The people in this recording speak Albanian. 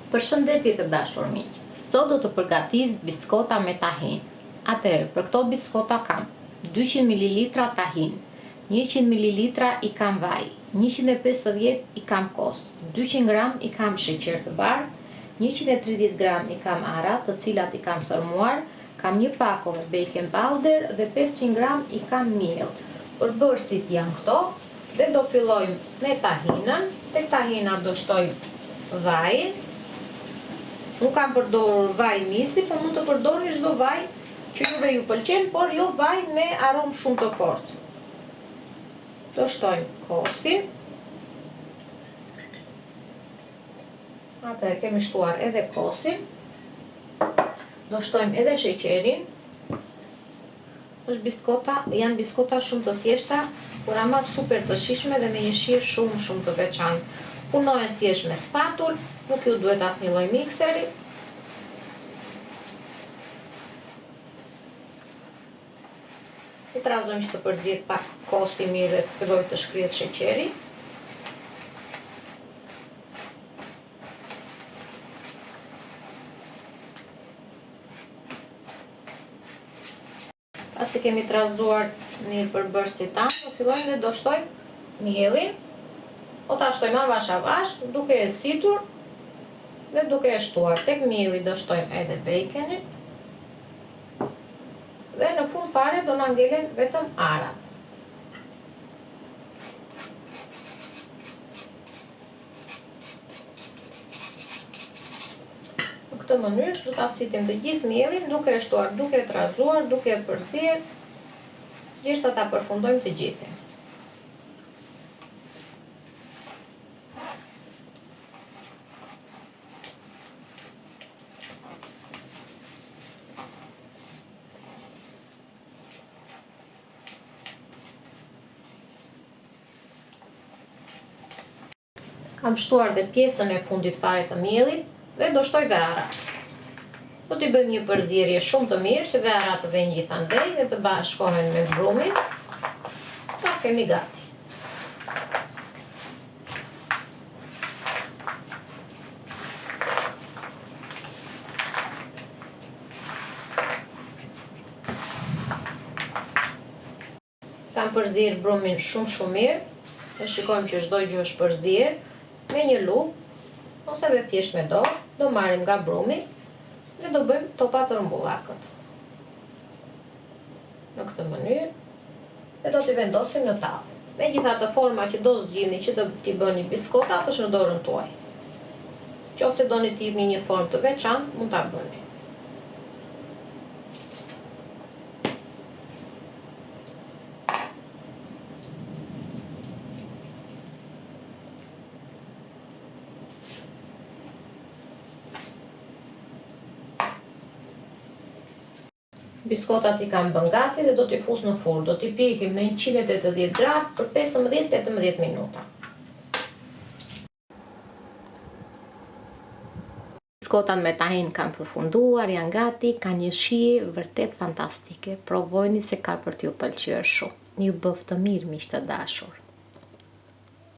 Përshëndetje të dashur miq. Sot do të përgatis biskota me tahin. Atëherë, për këto biskota kam 200 ml tahin, 100 ml i kam vaj, 150 i kam kos, 200 gram i kam sheqer të bardhë, 130 gram i kam ara, të cilat i kam thërmuar, kam një pako me baking powder dhe 500 gram i kam miell. Përbërësit janë këto dhe do fillojmë me tahinën. Tek tahina do shtojmë vajin. Nuk kam përdorur vaj misi, po mund të përdorni çdo vaj që juve ju pëlqen, por jo vaj me aromë shumë të fortë. Do shtojmë kosin. Atëherë kemi shtuar edhe kosin. Do shtojmë edhe sheqerin. Janë biskota shumë të thjeshta, por ama super të shijshme dhe me një shije shumë të veçantë. Punohen thjesht me spatull, nuk ju duhet asnjë lloj mikseri. I trazojmë që të përzihet pak kosi mirë dhe të fillojë të shkrihet sheqeri. Pasi kemi trazuar mirë përbërësit tanë, do fillojmë dhe do shtojmë miellin. O ta shtojmë avash avash, duke e situr dhe duke e shtuar. Tek mielli do shtojmë edhe baconin. Dhe në fund fare do na ngelen vetëm arat. Në këtë mënyrë do ta sitim të gjithë miellin, duke e shtuar, duke e trazuar, duke e përzier, derisa ta përfundojmë të gjithin. Kam shtuar dhe pjesën e fundit fare të miellit dhe do shtoj dhe arat. Do t'i bëjmë një përzierje shumë të mirë që dhe arat të vënë gjithandej dhe të bashkohen me brumin. Ta kemi gati. Kam përzier brumin shumë mirë. Ne shikojmë që çdo gjë është përzier. Me një lupë ose dhe thjesht me dorë, do marrim nga brumi dhe do bëjmë topa të rrumbullakët. Në këtë mënyrë dhe do t'i vendosim në tavë. Megjithatë, forma që do zgjidhni që do t'i bëni biskotat është në dorën tuaj. Nëse doni t'i jepni një formë të veçantë, mund ta bëni. Biskotat i kam bën gati dhe do t'i fus në furrë. Do t'i pjekim në 180 gradë për 15-18 minuta. Biskotat me tahin kanë përfunduar, janë gati, kanë një shije vërtet fantastike. Provojeni se ka për t'ju pëlqyer shumë. Ju bëf të mirë miq të dashur.